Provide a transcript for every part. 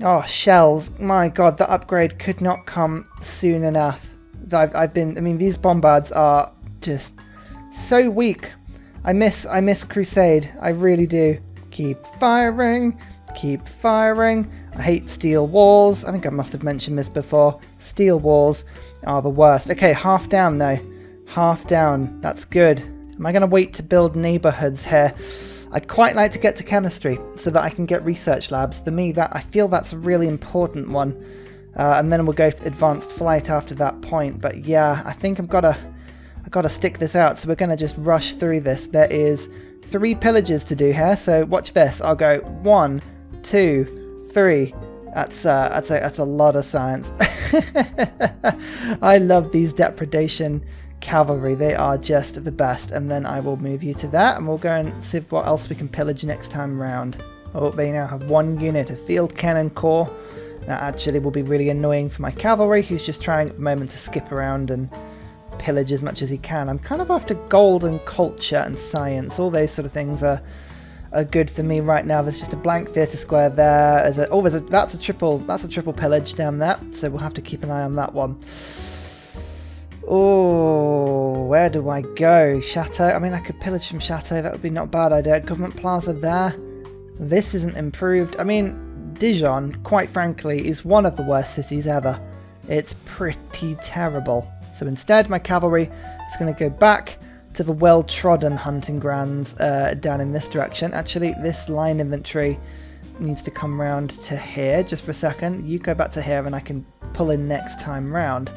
Oh, shells. My god, the upgrade could not come soon enough. I mean, these bombards are just so weak. I miss Crusade. I really do. Keep firing. Keep firing. I hate steel walls. I think I must have mentioned this before. Steel walls are the worst. Okay, half down though. Half down. That's good. Am I going to wait to build neighborhoods here? I'd quite like to get to chemistry so that I can get research labs. For me, I feel that's a really important one. And then we'll go to advanced flight after that point. But yeah, I think I've got to stick this out. So we're going to just rush through this. There is 3 pillages to do here. So watch this. I'll go 1, 2, 3. That's a lot of science. I love these depredation cavalry. They are just the best. And then I will move you to that, and we'll go and see what else we can pillage next time round. Oh, they now have 1 unit of field cannon corps. That actually will be really annoying for my cavalry, who's just trying at the moment to skip around and pillage as much as he can. I'm kind of after gold and culture and science. All those sort of things are good for me right now. There's just a blank theatre square there. That's a triple pillage down there, so we'll have to keep an eye on that one. Oh, where do I go? Chateau. I mean, I could pillage from Chateau. That would be not a bad idea. Government Plaza there. This isn't improved. I mean, Dijon, quite frankly, is one of the worst cities ever. It's pretty terrible. So instead, my cavalry is going to go back to the well-trodden hunting grounds down in this direction. Actually, this line infantry needs to come round to here just for a second. You go back to here and I can pull in next time round.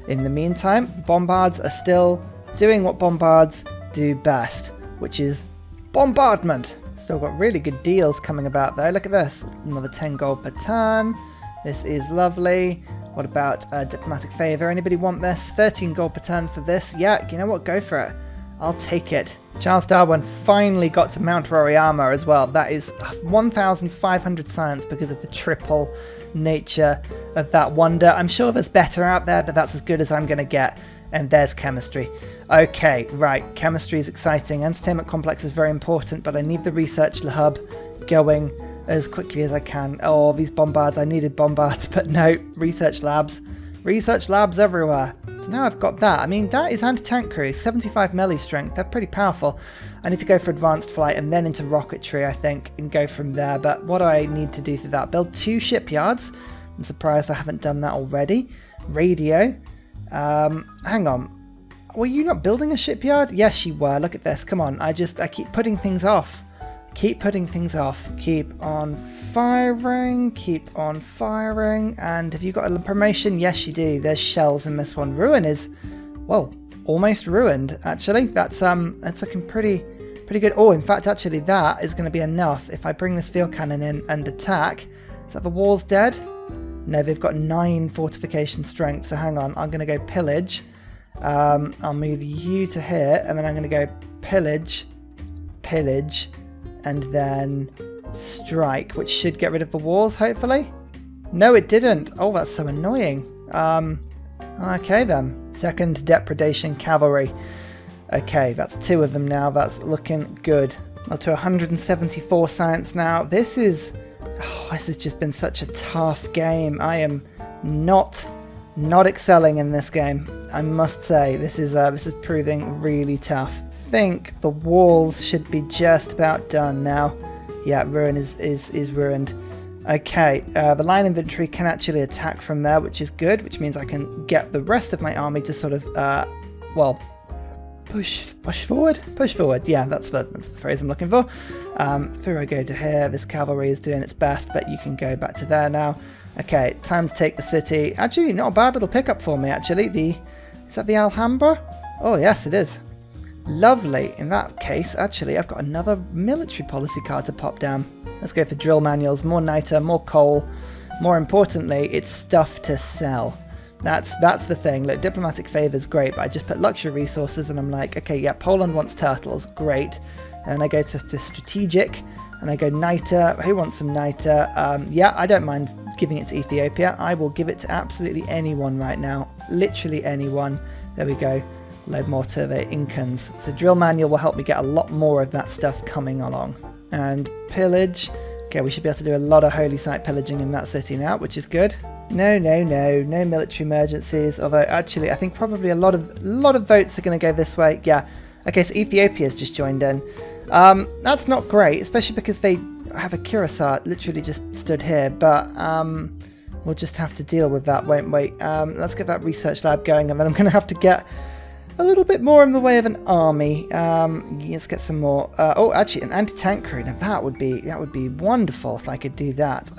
In the meantime, bombards are still doing what bombards do best, which is bombardment. Still got really good deals coming about though. Look at this. Another 10 gold per turn. This is lovely. What about diplomatic favour? Anybody want this? 13 gold per turn for this? Yeah, you know what? Go for it. I'll take it. Charles Darwin finally got to Mount Roriama as well. That is 1,500 science because of the triple nature of that wonder. I'm sure there's better out there, but that's as good as I'm going to get. And there's chemistry. Okay, right. Chemistry is exciting. Entertainment complex is very important, but I need the research hub going as quickly as I can. Oh, these bombards. I needed bombards, but no. Research labs. Research labs everywhere. So now I've got that. I mean, that is anti-tank crew. 75 melee strength. They're pretty powerful. I need to go for advanced flight and then into rocketry, I think, and go from there. But what do I need to do for that? Build 2 shipyards. I'm surprised I haven't done that already. Radio. Hang on. Were you not building a shipyard? Yes, you were. Look at this. Come on. I keep putting things off. Keep putting things off. Keep on firing. Keep on firing. And have you got a promotion? Yes, you do. There's shells in this one. Ruin is, well, almost ruined, actually. That's looking pretty good. Oh, in fact, actually, that is going to be enough. If I bring this field cannon in and attack. Is that the walls dead? No, they've got 9 fortification strength. So hang on. I'm going to go pillage. I'll move you to here. And then I'm going to go pillage. And then strike, which should get rid of the walls, hopefully. No, it didn't. Oh, that's so annoying. Okay then. Second depredation cavalry. Okay, that's 2 of them now. That's looking good. Up to 174 science now. This has just been such a tough game. I am not excelling in this game. I must say, this is proving really tough. I think the walls should be just about done now. Yeah, ruin is ruined. Okay, the line infantry can actually attack from there, which is good, which means I can get the rest of my army to sort of, push forward? Push forward, yeah, that's the phrase I'm looking for. Through I go to here, this cavalry is doing its best, but you can go back to there now. Okay, time to take the city. Actually, not a bad little pickup for me, actually. Is that the Alhambra? Oh, yes, it is. Lovely. In that case, actually, I've got another military policy card to pop down. Let's go for drill manuals, more niter, more coal. More importantly, it's stuff to sell. That's the thing. Look, diplomatic favor is great, but I just put luxury resources and I'm like, okay, yeah, Poland wants turtles. Great. And I go to strategic and I go niter. Who wants some niter? Yeah, I don't mind giving it to Ethiopia. I will give it to absolutely anyone right now. Literally anyone. There we go. Load more to the Incans. So drill manual will help me get a lot more of that stuff coming along. And pillage. Okay, we should be able to do a lot of holy site pillaging in that city now, which is good. No military emergencies. Although actually, I think probably a lot of votes are going to go this way. Yeah. Okay, so Ethiopia's just joined in. That's not great, especially because they have a Ursa literally just stood here. But we'll just have to deal with that, won't we? Let's get that research lab going, and then I'm going to have to get a little bit more in the way of an army. Let's get some more. Oh, actually, an anti-tank crew. Now that would be wonderful if I could do that.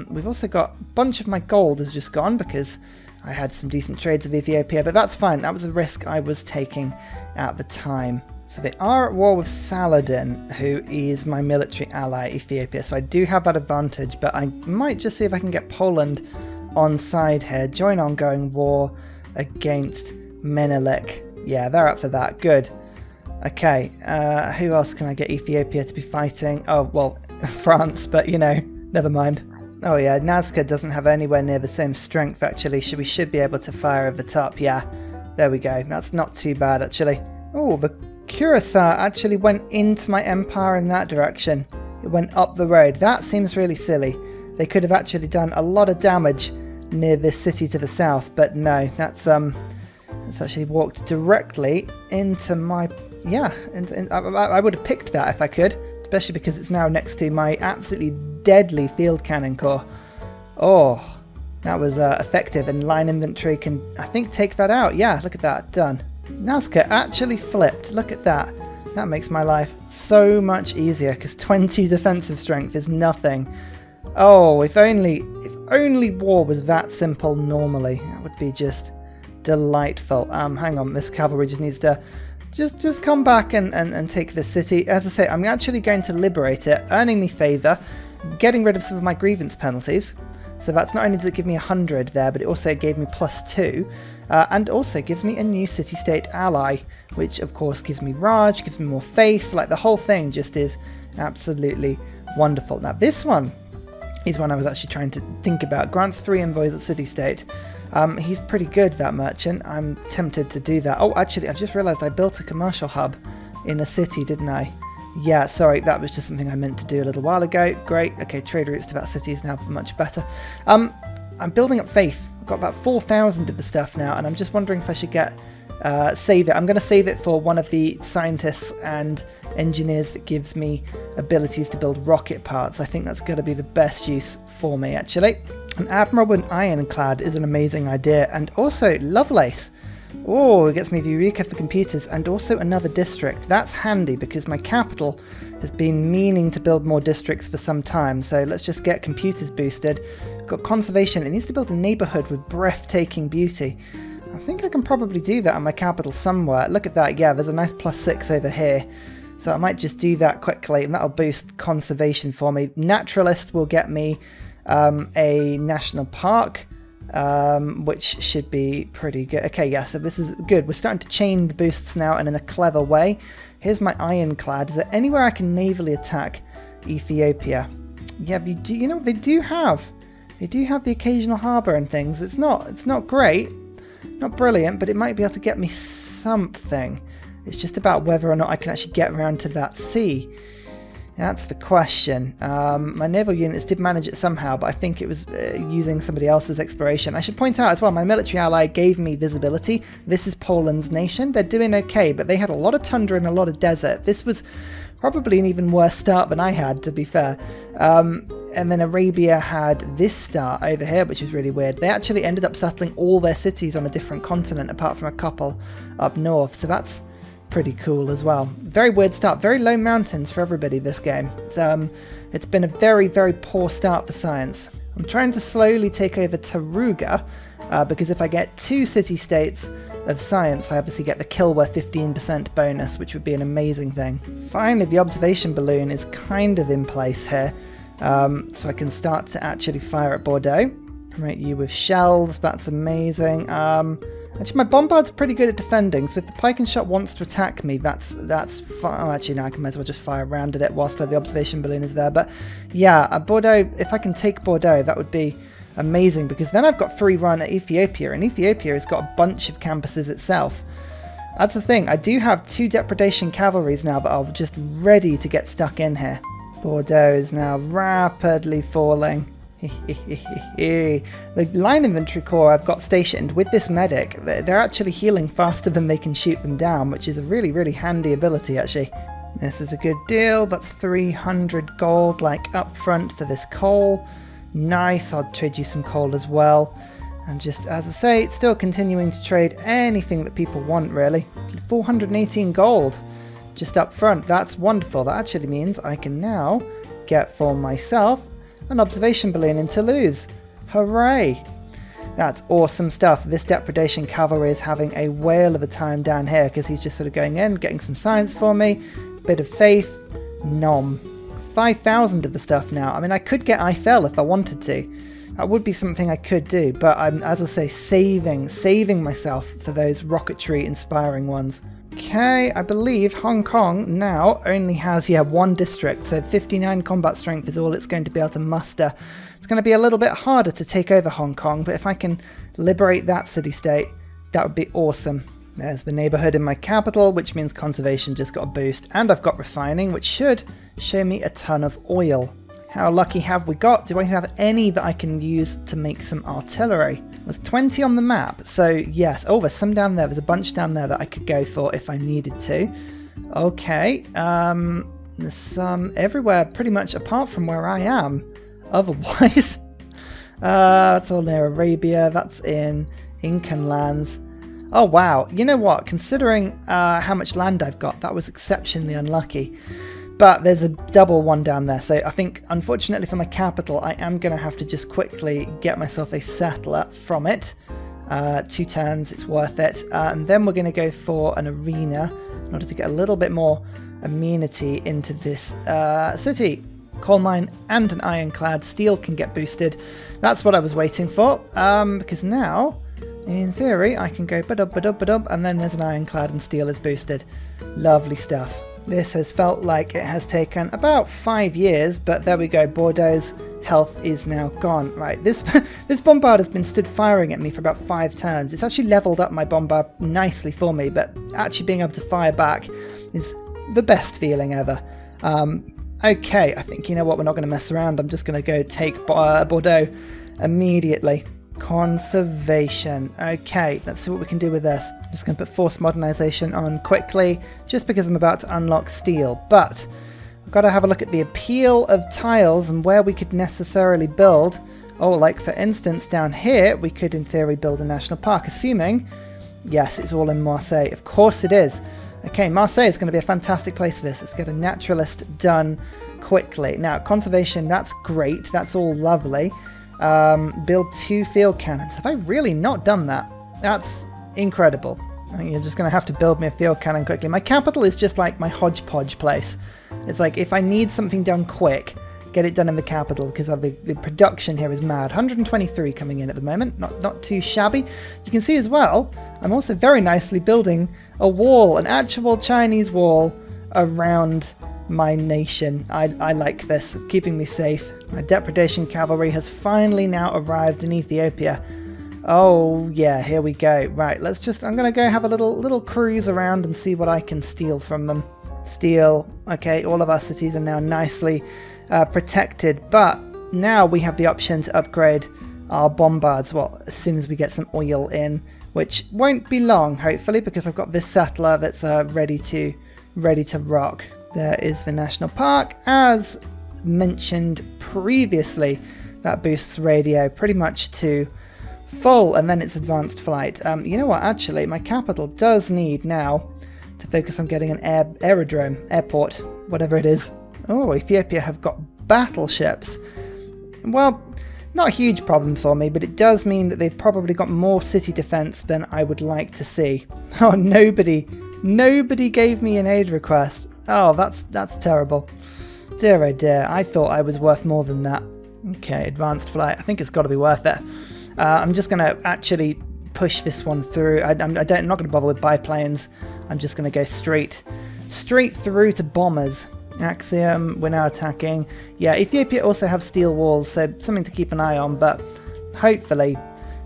We've also got a bunch of my gold has just gone because I had some decent trades with Ethiopia, but that's fine. That was a risk I was taking at the time. So they are at war with Saladin, who is my military ally, Ethiopia. So I do have that advantage, but I might just see if I can get Poland on side here. Join ongoing war against Menelik. Yeah, they're up for that. Good. Okay, who else can I get Ethiopia to be fighting? Oh, well, France, but you know, never mind. Oh yeah, Nazca doesn't have anywhere near the same strength, actually. We should be able to fire over the top. Yeah, there we go. That's not too bad, actually. Oh, the Curacao actually went into my empire in that direction. It went up the road. That seems really silly. They could have actually done a lot of damage near this city to the south, but no, that's actually walked directly into my... Yeah, and I would have picked that if I could, especially because it's now next to my absolutely deadly field cannon corps. Oh, that was effective, and line infantry can, I think, take that out. Yeah, look at that, done. Nazca actually flipped. Look at that. That makes my life so much easier because 20 defensive strength is nothing. Oh, if only war was that simple normally. That would be just delightful. Hang on, this cavalry just needs to just come back and take this city. As I say, I'm actually going to liberate it, earning me favour, getting rid of some of my grievance penalties. So that's not only does it give me 100 there, but it also gave me +2. And also gives me a new city-state ally, which of course gives me Raj, gives me more faith. Like the whole thing just is absolutely wonderful. Now this one is one I was actually trying to think about. Grants 3 envoys at city-state. He's pretty good, that merchant. I'm tempted to do that. Oh, actually, I've just realised I built a commercial hub in a city, didn't I? Yeah, sorry, that was just something I meant to do a little while ago. Great. Okay, trade routes to that city is now much better. I'm building up faith. I've got about 4,000 of the stuff now, and I'm just wondering if I should get save it. I'm going to save it for one of the scientists and engineers that gives me abilities to build rocket parts. I think that's going to be the best use for me, actually. An admiral and ironclad is an amazing idea, and also Lovelace. Oh, it gets me the Eureka for computers and also another district. That's handy because my capital has been meaning to build more districts for some time. So let's just get computers boosted. Got conservation. It needs to build a neighborhood with breathtaking beauty. I think I can probably do that on my capital somewhere. Look at that. Yeah, there's a nice +6 over here. So I might just do that quickly and that'll boost conservation for me. Naturalist will get me a national park. Which should be pretty good. Okay, yeah, so this is good. We're starting to chain the boosts now and in a clever way. Here's my ironclad. Is there anywhere I can navally attack Ethiopia? Yeah, they do, you know, they do have the occasional harbour and things. It's not great, not brilliant, but it might be able to get me something. It's just about whether or not I can actually get around to that sea. That's the question. My naval units did manage it somehow, but I think it was using somebody else's exploration. I should point out as well, my military ally gave me visibility. This is Poland's nation. They're doing okay, but they had a lot of tundra and a lot of desert. This was probably an even worse start than I had, to be fair. And then Arabia had this start over here, which is really weird. They actually ended up settling all their cities on a different continent, apart from a couple up north. So that's pretty cool as well. Very weird start. Very low mountains for everybody this game. It's been a very, very poor start for science. I'm trying to slowly take over Taruga because if I get 2 city-states of science, I obviously get the Kilwa 15% bonus, which would be an amazing thing. Finally, the observation balloon is kind of in place here, so I can start to actually fire at Bordeaux. Promote you with shells. That's amazing. Actually, my bombard's pretty good at defending, so if the pike and shot wants to attack me, that's fine. Oh, actually, no, I can might as well just fire around at it whilst the observation balloon is there. But yeah, Bordeaux, if I can take Bordeaux, that would be amazing, because then I've got free run at Ethiopia, and Ethiopia has got a bunch of campuses itself. That's the thing, I do have 2 depredation cavalries now that are just ready to get stuck in here. Bordeaux is now rapidly falling. The line infantry corps I've got stationed with this medic, they're actually healing faster than they can shoot them down, which is a really, really handy ability actually. This is a good deal. That's 300 gold, like up front for this coal. Nice, I'll trade you some coal as well. And just, as I say, it's still continuing to trade anything that people want, really. 418 gold just up front. That's wonderful. That actually means I can now get for myself an observation balloon in Toulouse. Hooray! That's awesome stuff. This depredation cavalry is having a whale of a time down here because he's just sort of going in, getting some science for me. Bit of faith. Nom. 5,000 of the stuff now. I mean, I could get Eiffel if I wanted to. That would be something I could do, but I'm, as I say, saving myself for those rocketry inspiring ones. Okay, I believe Hong Kong now only has, one district, so 59 combat strength is all it's going to be able to muster. It's going to be a little bit harder to take over Hong Kong, but if I can liberate that city-state, that would be awesome. There's the neighbourhood in my capital, which means conservation just got a boost, and I've got refining, which should show me a ton of oil. How lucky have we got? Do I have any that I can use to make some artillery? There's 20 on the map, so yes. Oh, there's some down there. There's a bunch down there that I could go for if I needed to. Okay, there's some everywhere pretty much apart from where I am. Otherwise, that's all near Arabia. That's in Incan lands. Oh wow, you know what? Considering how much land I've got, that was exceptionally unlucky. But there's a double one down there, so I think, unfortunately for my capital, I am going to have to just quickly get myself a settler from it. 2 turns, it's worth it. And then we're going to go for an arena in order to get a little bit more amenity into this city. Coal mine and an ironclad. Steel can get boosted. That's what I was waiting for, because now, in theory, I can go ba-dub, ba-dub, ba-dub, and then there's an ironclad and steel is boosted. Lovely stuff. This has felt like it has taken about 5 years, but there we go. Bordeaux's health is now gone. Right, this bombard has been stood firing at me for about 5 turns. It's actually leveled up my bombard nicely for me, but actually being able to fire back is the best feeling ever. Okay, I think, you know what, we're not going to mess around. I'm just going to go take Bordeaux immediately. Conservation. Okay, let's see what we can do with this. I'm just going to put forced modernization on quickly, just because I'm about to unlock steel. But I've got to have a look at the appeal of tiles and where we could necessarily build. Oh, like for instance, down here, we could in theory build a national park, assuming, yes, it's all in Marseille. Of course it is. Okay, Marseille is going to be a fantastic place for this. Let's get a naturalist done quickly. Now, conservation, that's great. That's all lovely. Build 2 field cannons. Have I really not done that? That's incredible. I think you're just going to have to build me a field cannon quickly. My capital is just like my hodgepodge place. It's like if I need something done quick, get it done in the capital, because the production here is mad. 123 coming in at the moment, not too shabby. You can see as well, I'm also very nicely building a wall, an actual Chinese wall around my nation. I like this, keeping me safe. My depredation cavalry has finally now arrived in Ethiopia. Oh yeah, here we go. Right, I'm gonna go have a little cruise around and see what I can steal from them. Steal. Okay, all of our cities are now nicely protected, but now we have the option to upgrade our bombards, well, as soon as we get some oil in, which won't be long, hopefully, because I've got this settler that's ready to rock. There is the national park. As mentioned previously, that boosts radio pretty much to full, and then it's advanced flight. You know what, actually, my capital does need now to focus on getting an airport, whatever it is. Oh, Ethiopia have got battleships. Well, not a huge problem for me, but it does mean that they've probably got more city defense than I would like to see. Oh, nobody gave me an aid request. Oh, that's terrible. Dear oh dear, I thought I was worth more than that. Okay, advanced flight. I think it's got to be worth it. I'm just going to actually push this one through. I'm not going to bother with biplanes. I'm just going to go straight through to bombers. Axiom, we're now attacking. Yeah, Ethiopia also have steel walls, so something to keep an eye on, but hopefully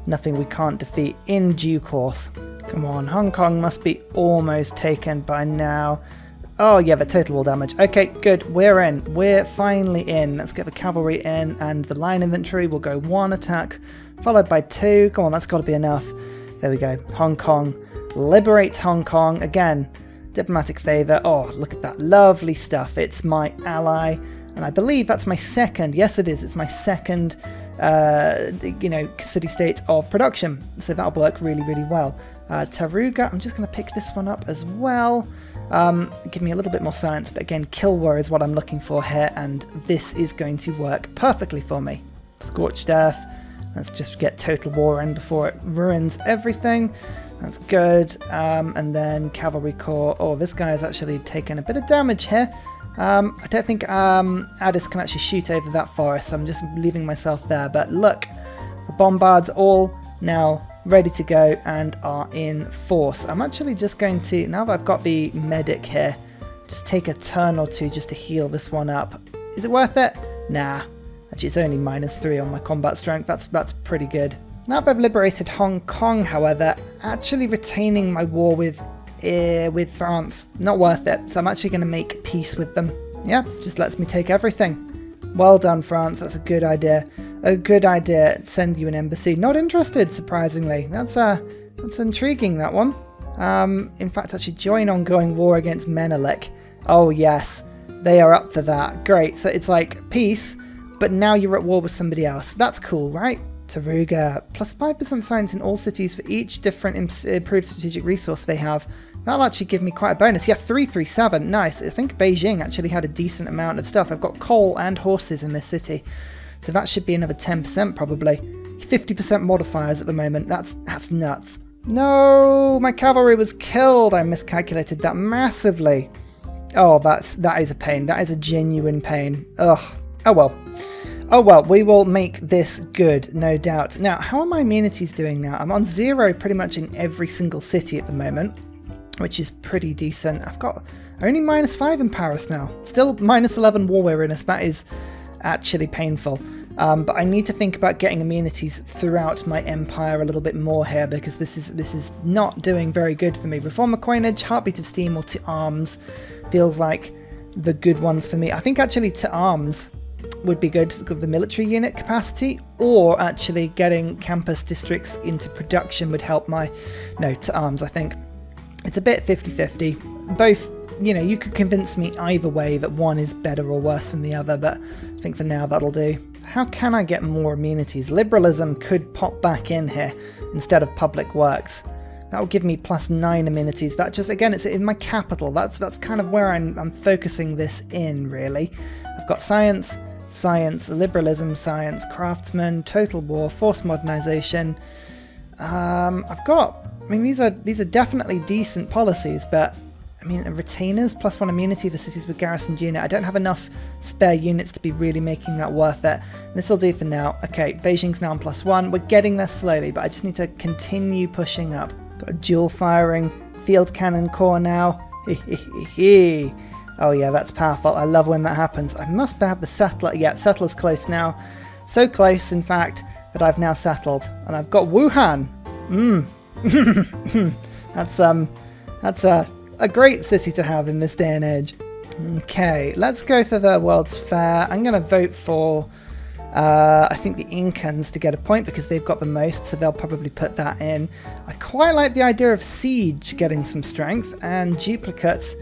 nothing we can't defeat in due course. Come on, Hong Kong must be almost taken by now. Oh yeah, the total wall damage. Okay, good. We're in. We're finally in. Let's get the cavalry in, and the line infantry will go 1 attack, followed by 2. Come on, that's got to be enough. There we go. Hong Kong. Liberate Hong Kong. Again, diplomatic favour. Oh, look at that. Lovely stuff. It's my ally, and I believe that's my second. Yes, it is. It's my second, city-state of production. So that'll work really, really well. Taruga, I'm just going to pick this one up as well. Give me a little bit more science, but again, kill war is what I'm looking for here, and this is going to work perfectly for me. Scorched Earth. Let's just get total war in before it ruins everything. That's good. And then Cavalry Corps. Oh, this guy has actually taken a bit of damage here. I don't think Addis can actually shoot over that forest, so I'm just leaving myself there. But look, the bombards all now ready to go and are in force. I'm actually just going to, now that I've got the medic here, just take a turn or two just to heal this one up. Is it worth it? Nah. Actually, it's only -3 on my combat strength. That's pretty good. Now that I've liberated Hong Kong, however, actually retaining my war with France, not worth it. So I'm actually going to make peace with them. Yeah, just lets me take everything. Well done, France. That's a good idea. A good idea. Send you an embassy. Not interested, surprisingly. That's intriguing, that one. In fact, actually join ongoing war against Menelik. Oh yes, they are up for that. Great. So it's like peace, but now you're at war with somebody else. That's cool, right? Taruga, plus 5% science in all cities for each different improved strategic resource they have. That'll actually give me quite a bonus. Yeah, 337. Nice. I think Beijing actually had a decent amount of stuff. I've got coal and horses in this city. So that should be another 10% probably. 50% modifiers at the moment. That's nuts. No, my cavalry was killed. I miscalculated that massively. Oh, that is a pain. That is a genuine pain. Ugh. Oh well. Oh well, we will make this good, no doubt. Now, how are my immunities doing now? I'm on 0 pretty much in every single city at the moment, which is pretty decent. I've got only -5 in Paris now. Still -11 war weariness. That is actually painful. But I need to think about getting immunities throughout my empire a little bit more here, because this is not doing very good for me. Reformer coinage, Heartbeat of Steam, or to arms feels like the good ones for me. I think actually to arms would be good for the military unit capacity, or actually getting campus districts into production would help my... No, to arms, I think. It's a bit 50-50. Both, you could convince me either way that one is better or worse than the other, but I think for now that'll do. How can I get more amenities? Liberalism could pop back in here instead of public works. That will give me +9 amenities. That just, again, it's in my capital. That's kind of where I'm focusing this in, really. I've got science, liberalism, science, craftsman, total war, forced modernization. These are definitely decent policies, but retainers, +1 immunity for cities with garrisoned unit. I don't have enough spare units to be really making that worth it. This will do for now. Okay, Beijing's now on +1. We're getting there slowly, but I just need to continue pushing up. Got a dual firing field cannon core now. Oh yeah, that's powerful. I love when that happens. I must have the settler. Yeah, settler's close now. So close, in fact, that I've now settled. And I've got Wuhan. That's a great city to have in this day and age. Okay, let's go for the World's Fair. I'm going to vote for, I think, the Incans to get a point because they've got the most, so they'll probably put that in. I quite like the idea of Siege getting some strength, and duplicates.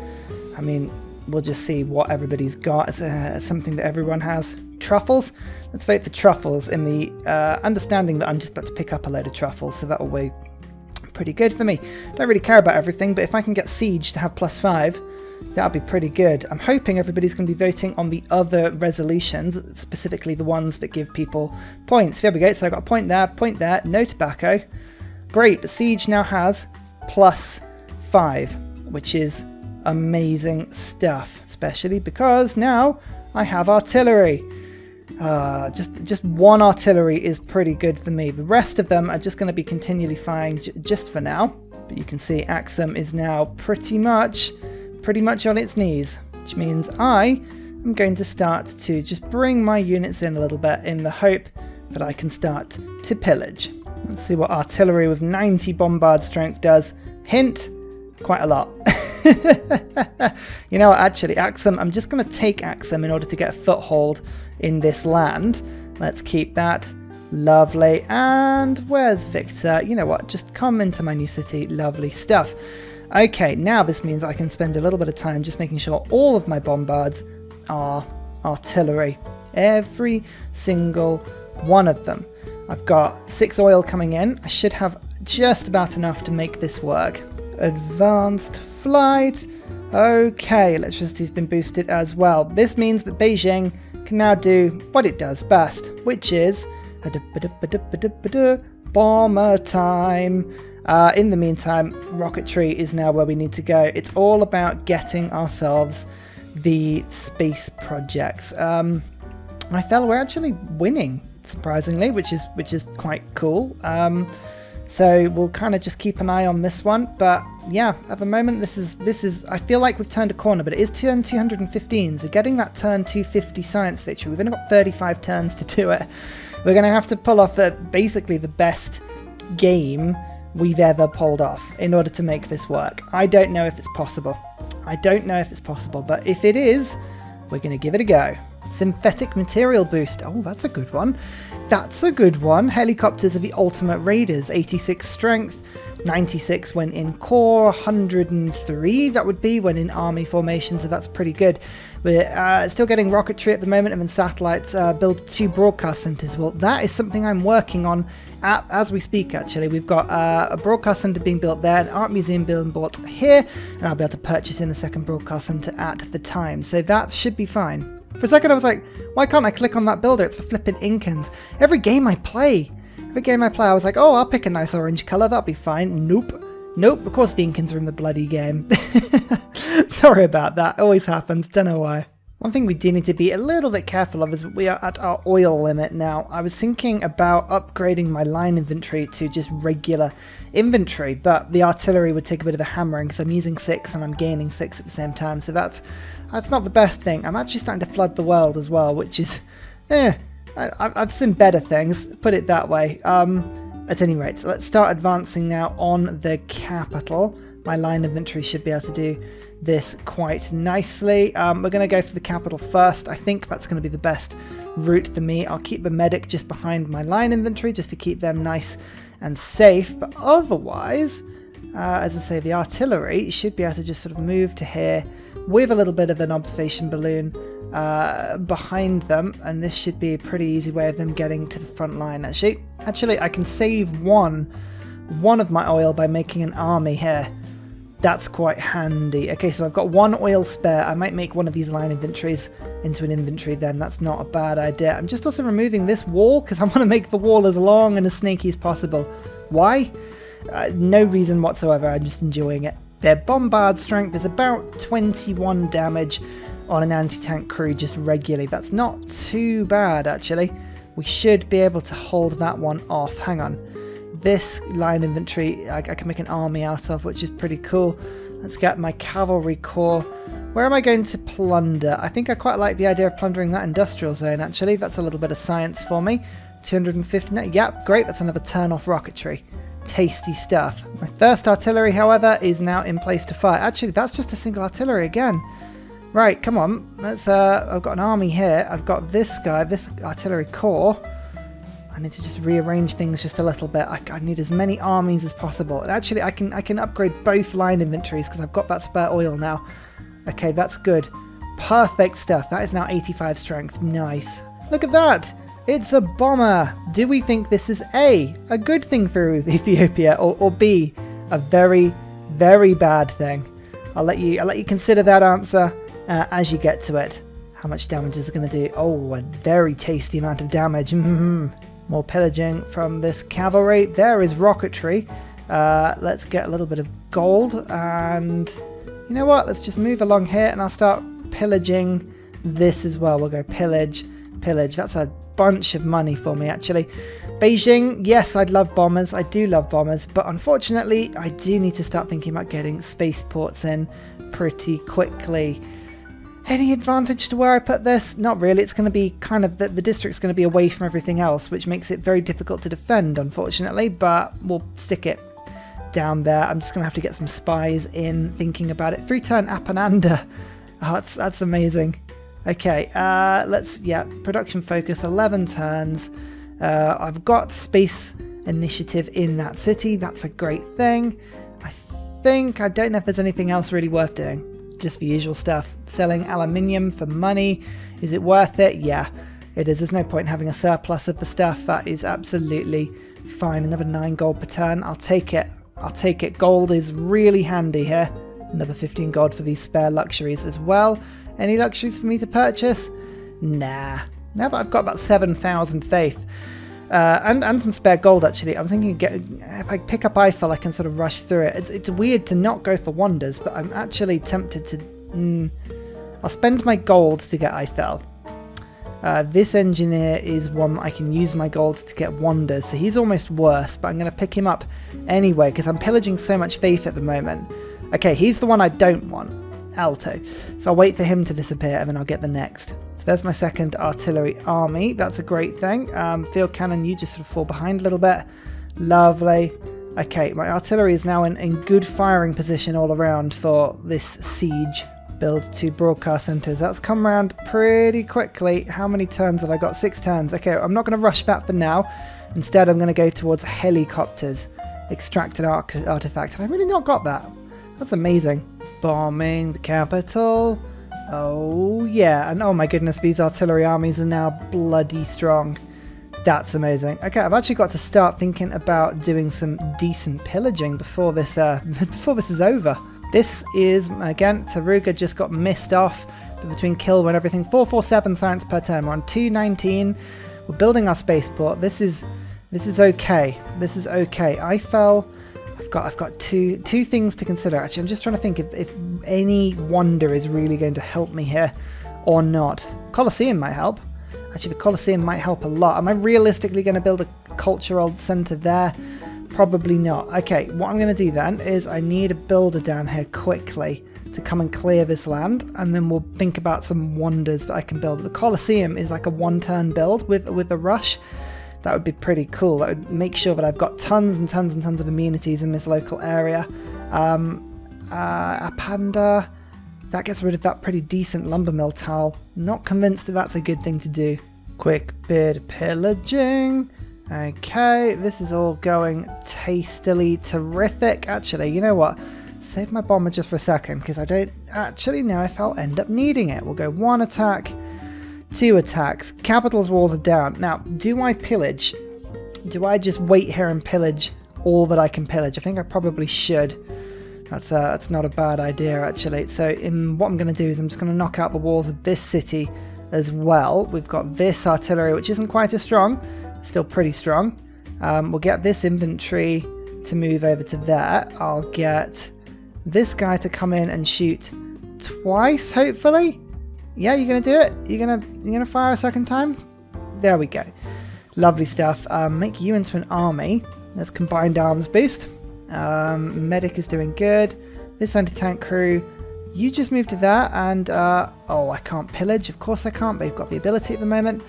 We'll just see what everybody's got. It's something that everyone has. Truffles? Let's vote for truffles in the understanding that I'm just about to pick up a load of truffles, so that'll be pretty good for me. Don't really care about everything, but if I can get Siege to have +5, that'll be pretty good. I'm hoping everybody's going to be voting on the other resolutions, specifically the ones that give people points. There we go. So I got a point there, no tobacco. Great, but Siege now has +5, which is amazing stuff, especially because now I have artillery. Just one artillery is pretty good for me. The rest of them are just going to be continually firing just for now. But you can see Axum is now pretty much on its knees, which means I am going to start to just bring my units in a little bit in the hope that I can start to pillage. Let's see what artillery with 90 bombard strength does. Hint, quite a lot. You know what, actually, Axum, I'm just going to take Axum in order to get a foothold in this land. Let's keep that. Lovely. And where's Victor? You know what, just come into my new city. Lovely stuff. Okay, now this means I can spend a little bit of time just making sure all of my bombards are artillery. Every single one of them. I've got 6 oil coming in. I should have just about enough to make this work. Advanced flight. Okay, electricity's been boosted as well. This means that Beijing can now do what it does best, which is bomber time. In the meantime, rocketry is now where we need to go. It's all about getting ourselves the space projects. I feel we're actually winning, surprisingly, which is quite cool. So we'll kind of just keep an eye on this one. But yeah, at the moment, this is. I feel like we've turned a corner, but it is turn 215. So getting that turn 250 science victory, we've only got 35 turns to do it. We're going to have to pull off basically the best game we've ever pulled off in order to make this work. I don't know if it's possible. But if it is, we're going to give it a go. Synthetic material boost. Oh, that's a good one. Helicopters are the ultimate raiders. 86 strength, 96 when in core, 103 that would be when in army formation, so that's pretty good. We're still getting rocketry at the moment, and then satellites. Build 2 broadcast centers. Well, that is something I'm working on as we speak, actually. We've got a broadcast center being built there, an art museum being built here, and I'll be able to purchase in a second broadcast center at the time, so that should be fine. For a second I was like, why can't I click on that builder? It's for flipping Incans. Every game I play, I was like, oh, I'll pick a nice orange colour, that'll be fine. Nope, of course the Incans are in the bloody game. Sorry about that, always happens, don't know why. One thing we do need to be a little bit careful of is that we are at our oil limit now. I was thinking about upgrading my line inventory to just regular inventory, but the artillery would take a bit of a hammering because I'm using 6 and I'm gaining 6 at the same time, so that's not the best thing. I'm actually starting to flood the world as well, which is, I've seen better things, put it that way. At any rate, so let's start advancing now on the capital. My line inventory should be able to do this quite nicely. We're going to go for the capital first. I think that's going to be the best route for me. I'll keep the medic just behind my line inventory just to keep them nice and safe, but otherwise, as I say, the artillery should be able to just sort of move to here with a little bit of an observation balloon behind them, and this should be a pretty easy way of them getting to the front line. Actually, I can save one of my oil by making an army here. That's quite handy. Okay, so I've got 1 oil spare. I might make one of these line inventories into an inventory then. That's not a bad idea. I'm just also removing this wall because I want to make the wall as long and as snaky as possible. Why? No reason whatsoever. I'm just enjoying it. Their bombard strength is about 21 damage on an anti-tank crew just regularly. That's not too bad, actually. We should be able to hold that one off. Hang on. This line inventory I can make an army out of, which is pretty cool. Let's get my cavalry corps. Where am I going to plunder? I think I quite like the idea of plundering that industrial zone, actually. That's a little bit of science for me. 250. Yep, great. That's another turn off rocketry. Tasty stuff. My first artillery, however, is now in place to fire. Actually, that's just a single artillery again. Right, come on. Let's. I've got an army here. I've got this guy, this artillery corps. I need to just rearrange things just a little bit. I need as many armies as possible. And actually, I can upgrade both line inventories because I've got that spare oil now. Okay, that's good. Perfect stuff. That is now 85 strength. Nice. Look at that. It's a bomber. Do we think this is A, a good thing for Ethiopia, or B, a very, very bad thing? I'll let you consider that answer as you get to it. How much damage is it going to do? Oh, a very tasty amount of damage. More pillaging from this cavalry. There is rocketry. Let's get a little bit of gold, and you know what? Let's just move along here, and I'll start pillaging this as well. We'll go pillage. That's a bunch of money for me, actually. Beijing, yes, I'd love bombers. I do love bombers, but unfortunately, I do need to start thinking about getting spaceports in pretty quickly. Any advantage to where I put this? Not really. It's going to be kind of, the district's going to be away from everything else, which makes it very difficult to defend, unfortunately, but we'll stick it down there. I'm just going to have to get some spies in, thinking about it. 3-turn Apananda. Oh, that's amazing. Okay, production focus, 11 turns. I've got space initiative in that city. That's a great thing. I don't know if there's anything else really worth doing. Just the usual stuff. Selling aluminium for money. Is it worth it? Yeah, it is. There's no point in having a surplus of the stuff. That is absolutely fine. Another 9 gold per turn. I'll take it. Gold is really handy here. Another 15 gold for these spare luxuries as well. Any luxuries for me to purchase? Nah. Now that I've got about 7,000 faith. And some spare gold, actually. I'm thinking if I pick up Eiffel, I can sort of rush through it. It's weird to not go for wonders, but I'm actually tempted to... I'll spend my gold to get Eiffel. This engineer is one I can use my gold to get wonders, so he's almost worse, but I'm going to pick him up anyway, because I'm pillaging so much faith at the moment. Okay, he's the one I don't want. Alto. So I'll wait for him to disappear and then I'll get the next. So there's my second artillery army. That's a great thing. Field cannon, you just sort of fall behind a little bit. Lovely. Okay, my artillery is now in good firing position all around for this siege. Build 2 broadcast centres. That's come around pretty quickly. How many turns have I got? 6 turns. Okay, I'm not going to rush that for now. Instead, I'm going to go towards helicopters. Extract an artifact. Have I really not got that? That's amazing. Bombing the capital. Oh yeah, and oh my goodness, these artillery armies are now bloody strong. That's amazing. Okay, I've actually got to start thinking about doing some decent pillaging before this is over. This is, again, Taruga just got missed off between Kilwa and everything. 447 science per turn. We're on 219. We're building our spaceport. This is okay. This is okay. I've got two things to consider. Actually, I'm just trying to think if any wonder is really going to help me here or not. Colosseum might help. Actually, the Colosseum might help a lot. Am I realistically going to build a cultural centre there? Probably not. Okay, what I'm going to do then is I need a builder down here quickly to come and clear this land, and then we'll think about some wonders that I can build. The Colosseum is like a 1-turn build with a rush. That would be pretty cool. That would make sure that I've got tons and tons and tons of amenities in this local area. A panda, that gets rid of that pretty decent lumber mill tile. Not convinced that that's a good thing to do. Quick bit of pillaging. Okay, this is all going tastily terrific. Actually, you know what? Save my bomber just for a second, because I don't actually know if I'll end up needing it. We'll go 1 attack. 2 attacks. Capital's walls are down. Now, do I pillage? Do I just wait here and pillage all that I can pillage? I think I probably should. That's not a bad idea, actually. So what I'm going to do is I'm just going to knock out the walls of this city as well. We've got this artillery, which isn't quite as strong. Still pretty strong. We'll get this infantry to move over to there. I'll get this guy to come in and shoot twice, hopefully. Yeah, you're gonna do it? You're gonna fire a second time? There we go. Lovely stuff. Make you into an army. Let's combined arms boost. Medic is doing good. This anti-tank crew, you just move to that, and oh, I can't pillage. Of course I can't, but you've got the ability at the moment.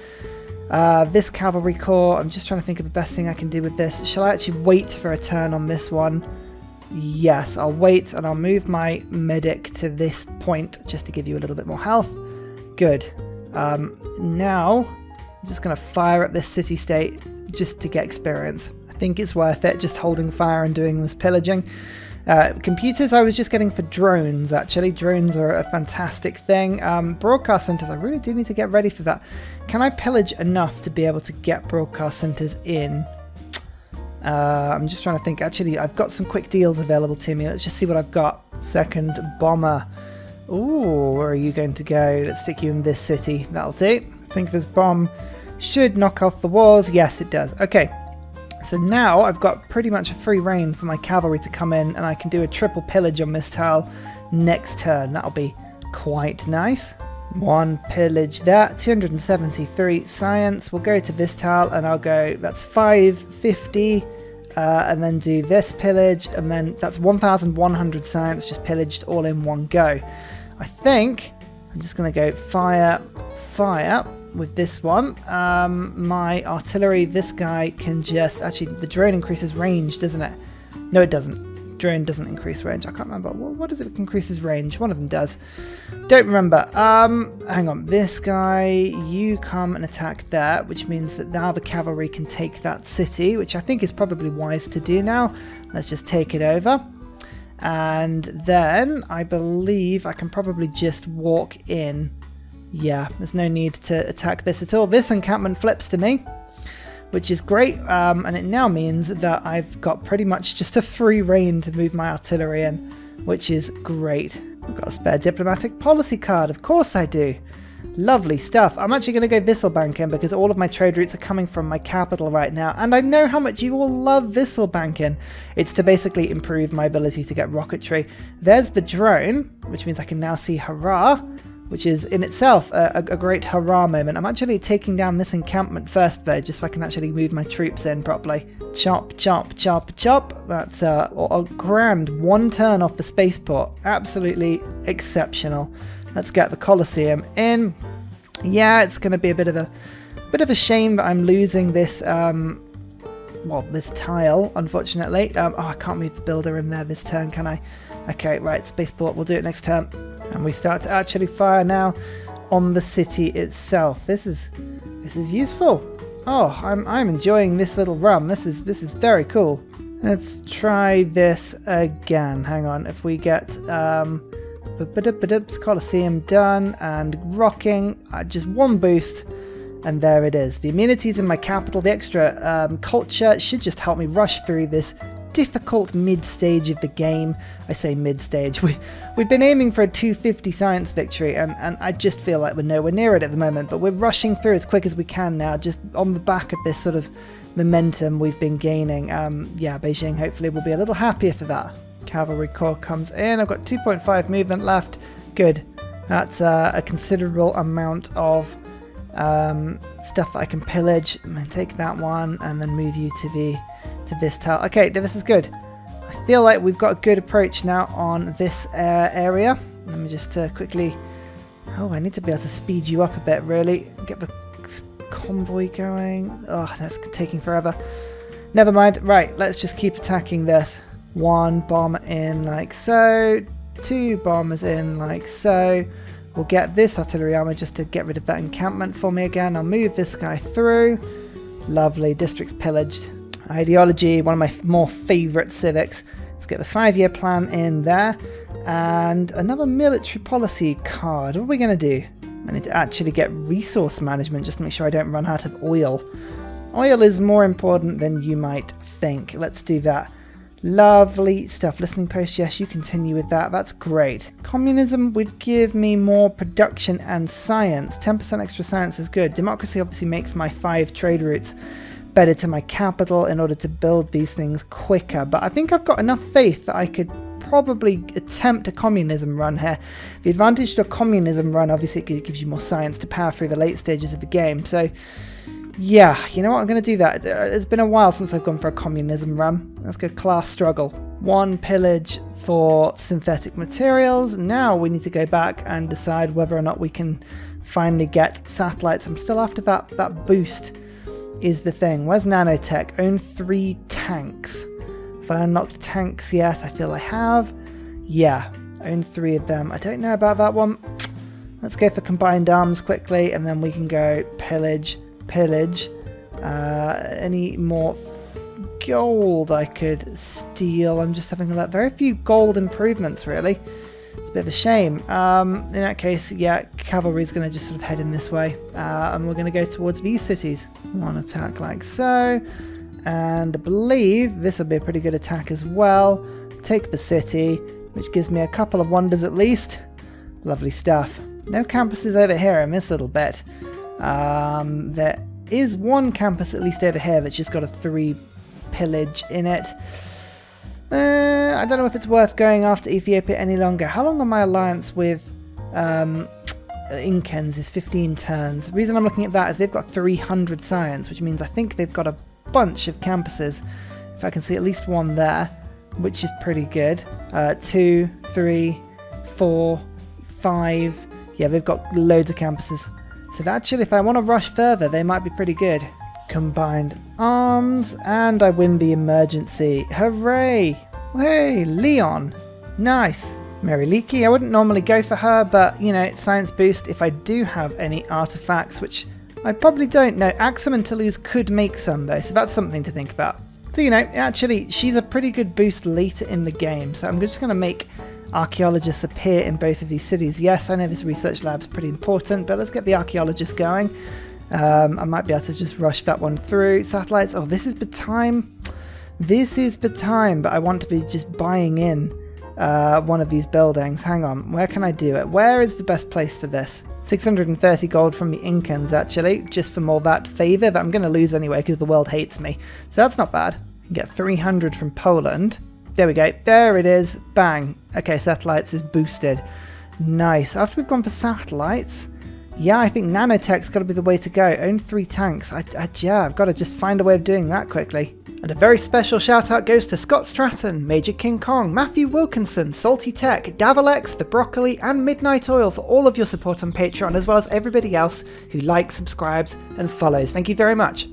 This cavalry corps, I'm just trying to think of the best thing I can do with this. Shall I actually wait for a turn on this one? Yes, I'll wait, and I'll move my medic to this point just to give you a little bit more health. Good. Now, I'm just going to fire at this city-state just to get experience. I think it's worth it, just holding fire and doing this pillaging. Computers I was just getting for drones, actually. Drones are a fantastic thing. Broadcast centres, I really do need to get ready for that. Can I pillage enough to be able to get broadcast centres in? I'm just trying to think. Actually, I've got some quick deals available to me. Let's just see what I've got. Second bomber. Ooh, where are you going to go? Let's stick you in this city. That'll do. I think this bomb should knock off the walls. Yes, it does. Okay. So now I've got pretty much a free reign for my cavalry to come in, and I can do a triple pillage on this tile next turn. That'll be quite nice. 1 pillage that. 273 science. We'll go to this tile, and I'll go, that's 550. And then do this pillage, and then that's 1,100 science just pillaged all in one go. I think I'm just going to go fire with this one. My artillery, this guy can just... Actually, the drone increases range, doesn't it? No, it doesn't. drone doesn't increase range. I can't remember. What does it increases range? One of them does. Don't remember. Hang on. This guy, you come and attack there, which means that now the cavalry can take that city, which I think is probably wise to do now. Let's just take it over. And then I believe I can probably just walk in. Yeah, there's no need to attack this at all. This encampment flips to me, which is great, and it now means that I've got pretty much just a free reign to move my artillery in, which is great. I've got a spare diplomatic policy card, of course I do. Lovely stuff. I'm actually going to go Visselbanking because all of my trade routes are coming from my capital right now, and I know how much you all love Visselbanking. It's to basically improve my ability to get rocketry. There's the drone, which means I can now see hurrah, which is in itself a great hurrah moment. I'm actually taking down this encampment first though, just so I can actually move my troops in properly. Chop, chop, chop, chop. That's a grand 1 turn off the spaceport. Absolutely exceptional. Let's get the Colosseum in. Yeah, it's going to be a bit of a shame that I'm losing this this tile, unfortunately. Oh, I can't move the builder in there this turn, can I? Okay, right, spaceport, we'll do it next turn. And we start to actually fire now on the city itself. This is useful. Oh, I'm enjoying this little run. This is very cool. Let's try this again. Hang on. If we get Colosseum done and rocking, just 1 boost, and there it is. The amenities in my capital, the extra culture should just help me rush through this difficult mid-stage of the game. I say mid-stage. We've been aiming for a 250 science victory, and I just feel like we're nowhere near it at the moment, but we're rushing through as quick as we can now, just on the back of this sort of momentum we've been gaining. Yeah, Beijing hopefully will be a little happier for that. Cavalry corps comes in. I've got 2.5 movement left. Good. That's a considerable amount of stuff that I can pillage. I'm going to take that one and then move you to this tile. Okay, this is good. I feel like we've got a good approach now on this area. Let me just quickly... Oh, I need to be able to speed you up a bit, really. Get the convoy going. Oh, that's taking forever. Never mind. Right, let's just keep attacking this. 1 bomber in like so. 2 bombers in like so. We'll get this artillery armor just to get rid of that encampment for me again. I'll move this guy through. Lovely. Districts pillaged. Ideology, one of my more favourite civics. Let's get the 5-year plan in there. And another military policy card. What are we going to do? I need to actually get resource management just to make sure I don't run out of oil. Oil is more important than you might think. Let's do that. Lovely stuff. Listening post, yes, you continue with that. That's great. Communism would give me more production and science. 10% extra science is good. Democracy obviously makes my 5 trade routes better to my capital in order to build these things quicker. But I think I've got enough faith that I could probably attempt a communism run here. The advantage to a communism run, obviously, it gives you more science to power through the late stages of the game. So, yeah, you know what? I'm going to do that. It's been a while since I've gone for a communism run. Let's go class struggle. 1 pillage for synthetic materials. Now we need to go back and decide whether or not we can finally get satellites. I'm still after that boost is the thing. Where's nanotech? Own 3 tanks. If I unlocked tanks yet, I feel I have. Yeah, own 3 of them. I don't know about that one. Let's go for combined arms quickly, and then we can go pillage. Any more gold I could steal? I'm just having a look. Very few gold improvements, really. It's a bit of a shame. In that case, yeah, cavalry's going to just sort of head in this way, and we're going to go towards these cities. 1 attack like so, and I believe this will be a pretty good attack as well. Take the city, which gives me a couple of wonders at least. Lovely stuff. No campuses over here in this little bit. There is 1 campus at least over here that's just got a 3 pillage in it. I don't know if it's worth going after Ethiopia any longer. How long on my alliance with Incans is 15 turns. The reason I'm looking at that is they've got 300 science, which means I think they've got a bunch of campuses. If I can see at least 1 there, which is pretty good. 2, 3, 4, 5. Yeah, they've got loads of campuses. So actually, if I want to rush further, they might be pretty good. Combined arms, and I win the emergency. Hooray! Hey, Leon. Nice. Mary Leakey, I wouldn't normally go for her, but, you know, science boost if I do have any artifacts, which I probably don't know. Axum and Toulouse could make some, though, so that's something to think about. So, you know, actually, she's a pretty good boost later in the game, so I'm just going to make archaeologists appear in both of these cities. Yes, I know this research lab's pretty important, but let's get the archaeologists going. I might be able to just rush that one through. Satellites, oh, this is the time. This is the time, but I want to be just buying in one of these buildings. Hang on, where can I do it? Where is the best place for this? 630 gold from the Incans, actually, just from all that favour that I'm going to lose anyway because the world hates me. So that's not bad. You can get 300 from Poland. There we go. There it is. Bang. Okay, satellites is boosted. Nice. After we've gone for satellites, yeah, I think nanotech's got to be the way to go. Own 3 tanks. Yeah, I've got to just find a way of doing that quickly. And a very special shout out goes to Scott Stratton, Major King Kong, Matthew Wilkinson, Salty Tech, Davalex, The Broccoli, and Midnight Oil for all of your support on Patreon, as well as everybody else who likes, subscribes, and follows. Thank you very much.